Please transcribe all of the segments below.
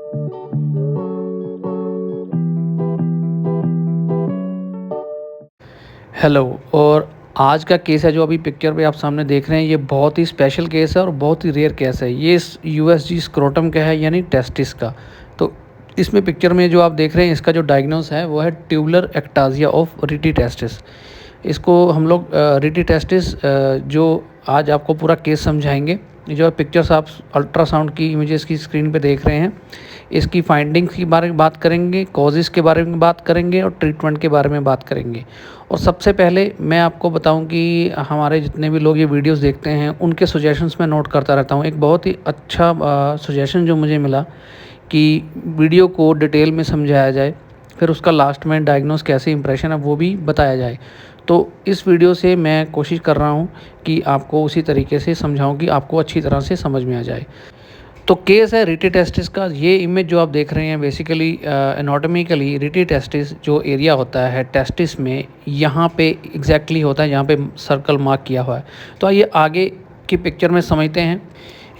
Hello. और आज का केस है जो अभी पिक्चर पे आप सामने देख रहे हैं, ये बहुत ही स्पेशल केस है और बहुत ही रेयर केस है। ये यूएसजी स्क्रोटम का है, यानी टेस्टिस का। तो इसमें पिक्चर में जो आप देख रहे हैं, इसका जो डायग्नोस है वो है tubular ectasia of rete testis. इसको हम लोग रिटी टेस्टिस जो आज आपको पूरा केस समझाएंगे। ये जो पिक्चर्स आप अल्ट्रासाउंड की इमेजेस की स्क्रीन पे देख रहे हैं, इसकी फाइंडिंग्स के बारे में बात करेंगे, कॉजेज़ के बारे में बात करेंगे और ट्रीटमेंट के बारे में बात करेंगे। और सबसे पहले मैं आपको बताऊं कि हमारे जितने भी लोग ये वीडियोस देखते हैं, उनके सजेशंस मैं नोट करता रहता हूं। एक बहुत ही अच्छा सजेशन जो मुझे मिला कि वीडियो को डिटेल में समझाया जाए, फिर उसका लास्ट में डायग्नोस कैसे इंप्रेशन है वो भी बताया जाए। तो इस वीडियो से मैं कोशिश कर रहा हूँ कि आपको उसी तरीके से समझाऊँ कि आपको अच्छी तरह से समझ में आ जाए। तो केस है रिटी टेस्टिस का। ये इमेज जो आप देख रहे हैं, बेसिकली एनाटॉमिकली रिटी टेस्टिस जो एरिया होता है टेस्टिस में, यहाँ पे एग्जैक्टली होता है, यहाँ पे सर्कल मार्क किया हुआ है। तो आइए आगे की पिक्चर में समझते हैं।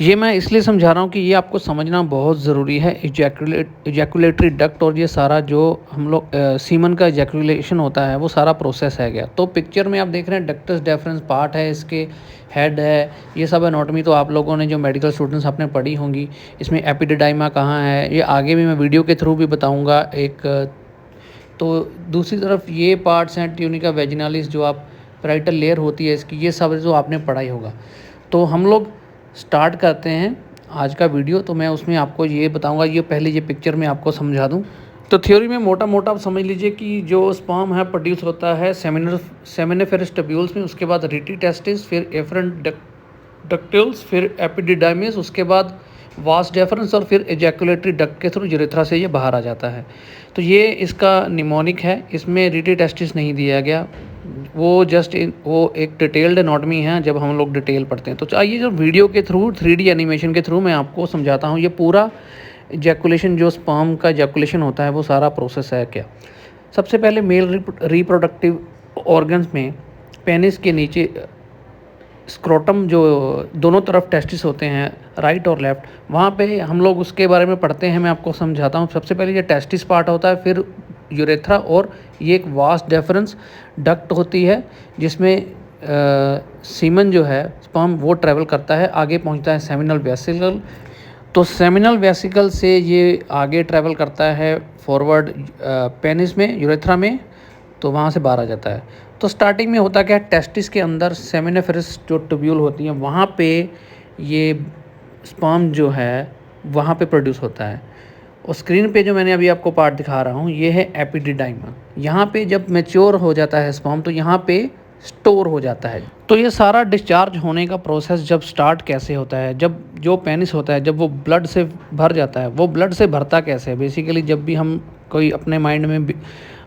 ये मैं इसलिए समझा रहा हूँ कि ये आपको समझना बहुत ज़रूरी है। इजैकुलेटरी डक्ट और ये सारा जो हम लोग सीमन का इजैकुलेशन होता है, वो सारा प्रोसेस है गया। तो पिक्चर में आप देख रहे हैं डक्टस डेफरेंस पार्ट है, इसके हेड है, ये सब एनाटॉमी तो आप लोगों ने जो मेडिकल स्टूडेंट्स आपने पढ़ी होंगी। इसमें एपिडिडाइमा कहाँ है, ये आगे भी मैं वीडियो के थ्रू भी बताऊँगा। तो दूसरी तरफ ये पार्ट्स हैं ट्यूनिका वेजिनालिस, जो आप पैराइटल लेयर होती है इसकी, ये सब जो आपने पढ़ाई होगा। तो हम लोग स्टार्ट करते हैं आज का वीडियो। तो मैं उसमें आपको ये बताऊंगा, ये पहले ये पिक्चर में आपको समझा दूं। तो थ्योरी में मोटा मोटा आप समझ लीजिए कि जो स्पर्म है प्रोड्यूस होता है सेमिनिफेरस टब्यूल्स में, उसके बाद रिटी टेस्टिस, फिर एफरेंट डक्टिल्स, फिर एपिडिडाइमिस, उसके बाद वास डेफरेंस और फिर एजैकुलेटरी डक्ट के थ्रू यूरेथ्रा से ये बाहर आ जाता है। तो ये इसका निमोनिक है, इसमें रिटी टेस्टिस नहीं दिया गया। वो एक डिटेल्ड एनाटॉमी है जब हम लोग डिटेल पढ़ते हैं। तो आइए जो वीडियो के थ्रू 3D एनिमेशन के थ्रू मैं आपको समझाता हूँ ये पूरा इजैकुलेशन, जो स्पर्म का इजैकुलेशन होता है वो सारा प्रोसेस है क्या। सबसे पहले मेल रिप्रोडक्टिव ऑर्गन्स में पेनिस के नीचे स्क्रोटम, जो दोनों तरफ टेस्टिस होते हैं राइट और लेफ्ट, वहाँ पे हम लोग उसके बारे में पढ़ते हैं। मैं आपको समझाता हूँ। सबसे पहले ये टेस्टिस पार्ट होता है, फिर यूरेथ्रा, और ये एक वास्ट डेफरेंस डक्ट होती है जिसमें सीमन जो है स्पर्म वो ट्रैवल करता है, आगे पहुंचता है सेमिनल वेसिकल। तो सेमिनल वेसिकल से ये आगे ट्रैवल करता है फॉरवर्ड पेनिस में, यूरेथ्रा में, तो वहाँ से बाहर आ जाता है। तो स्टार्टिंग में होता क्या है, टेस्टिस के अंदर सेमिनिफेरस जो ट्यूब्यूल होती हैं, वहाँ पे ये स्पर्म जो है वहाँ पे प्रोड्यूस होता है। और स्क्रीन पे जो मैंने अभी आपको पार्ट दिखा रहा हूँ, ये है एपिडिडाइमा। यहाँ पे जब मैच्योर हो जाता है स्पर्म, तो यहाँ पे स्टोर हो जाता है। तो ये सारा डिस्चार्ज होने का प्रोसेस जब स्टार्ट कैसे होता है, जब जो पेनिस होता है जब वो ब्लड से भर जाता है। वो ब्लड से भरता कैसे है, बेसिकली जब भी हम कोई अपने माइंड में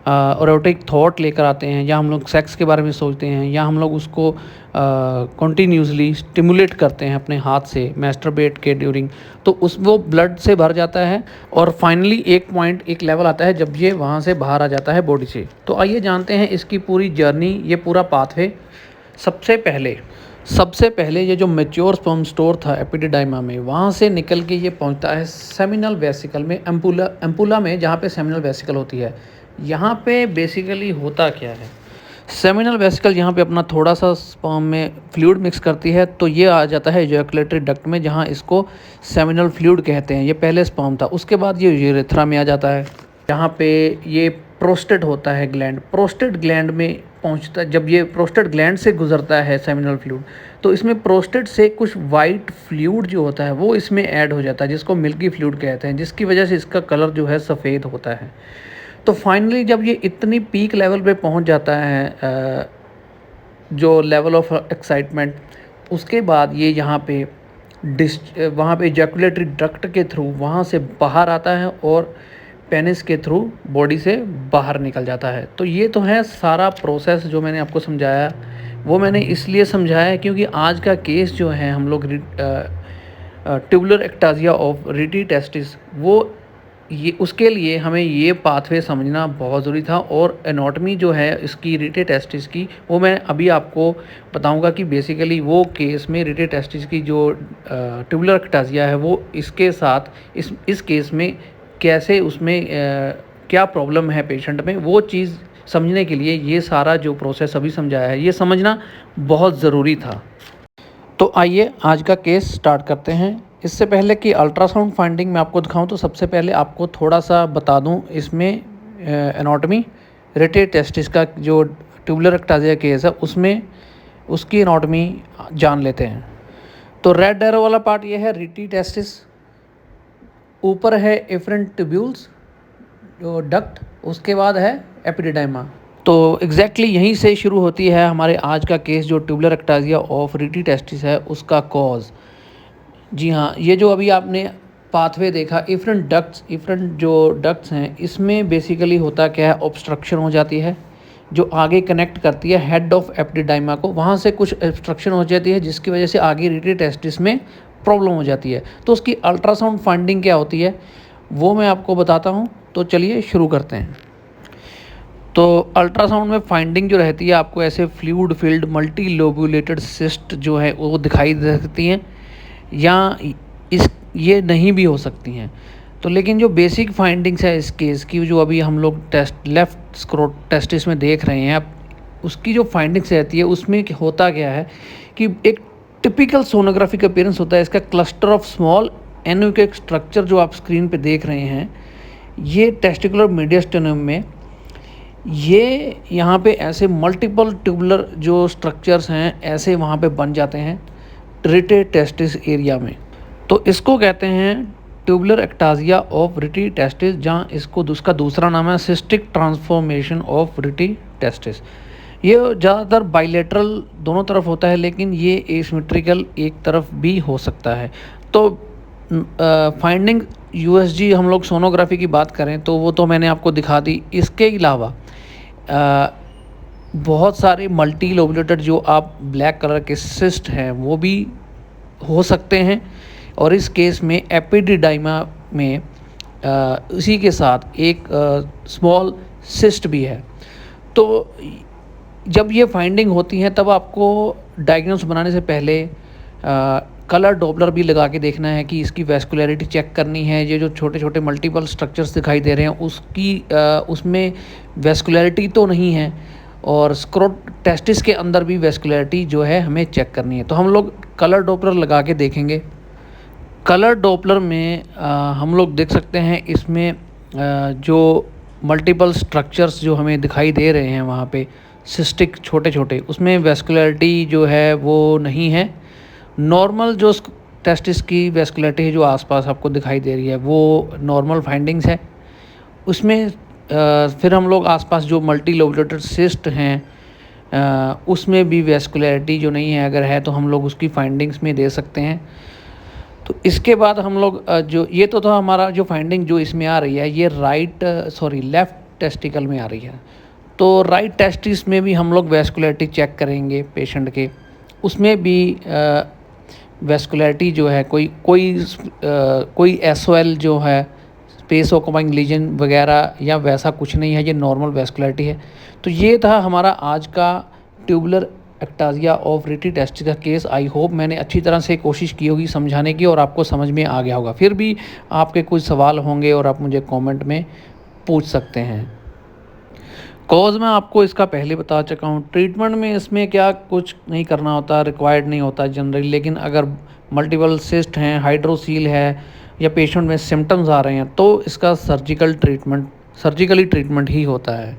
एरोटिक थॉट लेकर आते हैं, या हम लोग सेक्स के बारे में सोचते हैं, या हम लोग उसको कॉन्टीन्यूसली स्टिमुलेट करते हैं अपने हाथ से मैस्टरबेट के ड्यूरिंग, तो वो ब्लड से भर जाता है। और फाइनली एक लेवल आता है जब ये वहाँ से बाहर आ जाता है बॉडी से। तो आइए जानते हैं इसकी पूरी जर्नी, ये पूरा पाथवे। सबसे पहले ये जो मैच्योर स्पर्म स्टोर था एपिडिडाइमा में, वहाँ से निकल के ये पहुँचता है सेमिनल वेसिकल में, एम्पुला में, जहाँ पे सेमिनल वेसिकल होती है। यहाँ पे बेसिकली होता क्या है, सेमिनल वेसिकल यहाँ पे अपना थोड़ा सा स्पर्म में फ्लूइड मिक्स करती है, तो ये आ जाता है इजैकुलेटरी डक्ट में, जहाँ इसको सेमिनल फ्लूइड कहते हैं। ये पहले स्पर्म था। उसके बाद ये यूरेथ्रा में आ जाता है, जहाँ पे ये प्रोस्टेट होता है ग्लैंड, प्रोस्टेट ग्लैंड में पहुँचता है। जब ये प्रोस्टेट ग्लैंड से गुजरता है सेमिनल फ्लूइड, तो इसमें प्रोस्टेट से कुछ वाइट फ्लूइड जो होता है वो इसमें ऐड हो जाता है, जिसको मिल्की फ्लूइड कहते हैं, जिसकी वजह से इसका कलर जो है सफ़ेद होता है। तो फाइनली जब ये इतनी पीक लेवल पे पहुंच जाता है, जो लेवल ऑफ एक्साइटमेंट, उसके बाद ये वहाँ पे इजैकुलेटरी डक्ट के थ्रू वहाँ से बाहर आता है और पेनिस के थ्रू बॉडी से बाहर निकल जाता है। तो ये तो है सारा प्रोसेस जो मैंने आपको समझाया। वो मैंने इसलिए समझाया क्योंकि आज का केस जो है हम लोग tubular ectasia of rete testis, वो ये उसके लिए हमें ये पाथवे समझना बहुत ज़रूरी था। और एनाटॉमी जो है इसकी रिटे टेस्टिस की, वो मैं अभी आपको बताऊंगा कि बेसिकली वो केस में रिटे टेस्टिस की जो ट्यूबुलर एक्टाजिया है वो इसके साथ इस केस में कैसे उसमें क्या प्रॉब्लम है पेशेंट में, वो चीज़ समझने के लिए ये सारा जो प्रोसेस अभी समझाया है ये समझना बहुत ज़रूरी था। तो आइए आज का केस स्टार्ट करते हैं। इससे पहले कि अल्ट्रासाउंड फाइंडिंग मैं आपको दिखाऊं तो सबसे पहले आपको थोड़ा सा बता दूं इसमें एनाटॉमी रिटे टेस्टिस का जो ट्यूबुलर एक्टाजिया केस है उसमें उसकी एनाटॉमी जान लेते हैं। तो रेड एरो वाला पार्ट ये है रिटी टेस्टिस, ऊपर है एफरेंट ट्यूब्यूल्स जो डक्ट, उसके बाद है एपिडिडाइमा। तो एग्जैक्टली यहीं से शुरू होती है हमारे आज का केस जो tubular ectasia of rete testis है उसका कॉज। जी हाँ, ये जो अभी आपने पाथवे देखा इफरेंट जो डक्ट्स हैं इसमें बेसिकली होता क्या है, ऑब्स्ट्रक्शन हो जाती है जो आगे कनेक्ट करती है हेड ऑफ एपिडिडाइमा को, वहाँ से कुछ ऑब्स्ट्रक्शन हो जाती है जिसकी वजह से आगे रिटी टेस्टिस में प्रॉब्लम हो जाती है। तो उसकी अल्ट्रासाउंड फाइंडिंग क्या होती है वो मैं आपको बताता हूँ। तो चलिए शुरू करते हैं। तो अल्ट्रासाउंड में फाइंडिंग जो रहती है आपको ऐसे फ्लूइड फिल्ड मल्टी लोब्यूलेटेड सिस्ट जो है वो दिखाई दे सकती हैं, या ये नहीं भी हो सकती हैं। तो लेकिन जो बेसिक फाइंडिंग्स है इस केस की जो अभी हम लोग लेफ़्ट स्क्रोट टेस्टिस में देख रहे हैं, अब उसकी जो फाइंडिंग्स रहती है उसमें होता क्या है कि एक टिपिकल सोनोग्राफी का अपीयरेंस होता है इसका। क्लस्टर ऑफ स्मॉल एनुकेक स्ट्रक्चर जो आप स्क्रीन पे देख रहे हैं ये टेस्टिकुलर मीडियस्टेनम में, ये यहाँ पे ऐसे मल्टीपल ट्यूबुलर जो स्ट्रक्चर्स हैं ऐसे वहाँ पे बन जाते हैं रिटे टेस्टिस एरिया में। तो इसको कहते हैं tubular ectasia of rete testis, जहाँ इसको उसका दूसरा नाम है cystic transformation of rete testis. ये ज़्यादातर बाइलेटरल दोनों तरफ होता है लेकिन ये एसिमेट्रिकल एक तरफ भी हो सकता है। तो फाइंडिंग यूएसजी हम लोग सोनोग्राफी की बात करें तो वो तो मैंने आपको दिखा दी। इसके अलावा बहुत सारे मल्टी लोबुलेटेड जो आप ब्लैक कलर के सिस्ट हैं वो भी हो सकते हैं, और इस केस में एपिडिडाइमा में इसी के साथ एक स्मॉल सिस्ट भी है। तो जब ये फाइंडिंग होती है तब आपको डायग्नोस बनाने से पहले कलर डॉपलर भी लगा के देखना है कि इसकी वैस्कुलरिटी चेक करनी है। ये जो छोटे छोटे मल्टीपल स्ट्रक्चर्स दिखाई दे रहे हैं उसकी उसमें वैस्कुलरिटी तो नहीं है, और स्क्रोट टेस्टिस के अंदर भी वैस्कुलरिटी जो है हमें चेक करनी है। तो हम लोग कलर डॉपलर लगा के देखेंगे। कलर डॉपलर में हम लोग देख सकते हैं इसमें जो मल्टीपल स्ट्रक्चर्स जो हमें दिखाई दे रहे हैं वहाँ पे सिस्टिक छोटे छोटे, उसमें वैस्कुलरिटी जो है वो नहीं है। नॉर्मल जो टेस्टिस की वैस्कुलरिटी है जो आसपास आपको दिखाई दे रही है वो नॉर्मल फाइंडिंग्स है। उसमें फिर हम लोग आसपास जो मल्टी लोबुलेटेड सिस्ट हैं उसमें भी वैस्कुलरिटी जो नहीं है, अगर है तो हम लोग उसकी फाइंडिंग्स में दे सकते हैं। तो इसके बाद हम लोग जो ये तो था हमारा जो फाइंडिंग जो इसमें आ रही है ये लेफ़्ट टेस्टिकल में आ रही है। तो राइट टेस्टिस में भी हम लोग वैस्कुलरिटी चेक करेंगे पेशेंट के, उसमें भी वैस्कुलरिटी जो है कोई एसओएल जो है स्पेस ऑक्यूपाइंग लीजन वगैरह या वैसा कुछ नहीं है, ये नॉर्मल वैस्कुलरिटी है। तो ये था हमारा आज का tubular ectasia of rete testis का केस। आई होप मैंने अच्छी तरह से कोशिश की होगी समझाने की और आपको समझ में आ गया होगा। फिर भी आपके कुछ सवाल होंगे और आप मुझे कमेंट में पूछ सकते हैं। कॉज मैं आपको इसका पहले बता चुका हूँ। ट्रीटमेंट में इसमें क्या कुछ नहीं करना होता, रिक्वायर्ड नहीं होता जनरली, लेकिन अगर मल्टीपल सिस्ट हैं, हाइड्रोसील है या पेशेंट में सिम्टम्स आ रहे हैं तो इसका सर्जिकली ट्रीटमेंट ही होता है।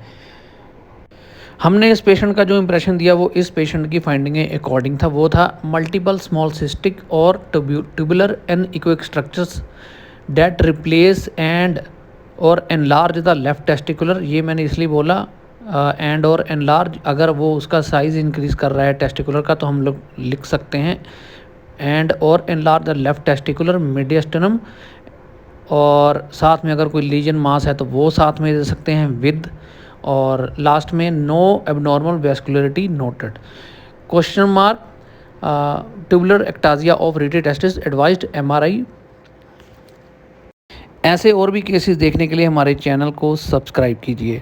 हमने इस पेशेंट का जो इम्प्रेशन दिया वो इस पेशेंट की फाइंडिंग के अकॉर्डिंग था, वो था मल्टीपल स्मॉल सिस्टिक और ट्यूबुलर एंड इक्वेक स्ट्रक्चर्स डेट रिप्लेस एंड और एनलार्ज द लेफ्ट टेस्टिकुलर। ये मैंने इसलिए बोला एंड और एनलार्ज, अगर वो उसका साइज़ इंक्रीज़ कर रहा है टेस्टिकुलर का तो हम लोग लिख सकते हैं एंड और एनलार्ज द लेफ्ट टेस्टिकुलर मीडियस्टेनम, और साथ में अगर कोई लीजन मास है तो वो साथ में दे सकते हैं विद, और लास्ट में no abnormal vascularity noted question mark tubular ectasia of rete testis advised MRI. ऐसे और भी केसेस देखने के लिए हमारे चैनल को सब्सक्राइब कीजिए।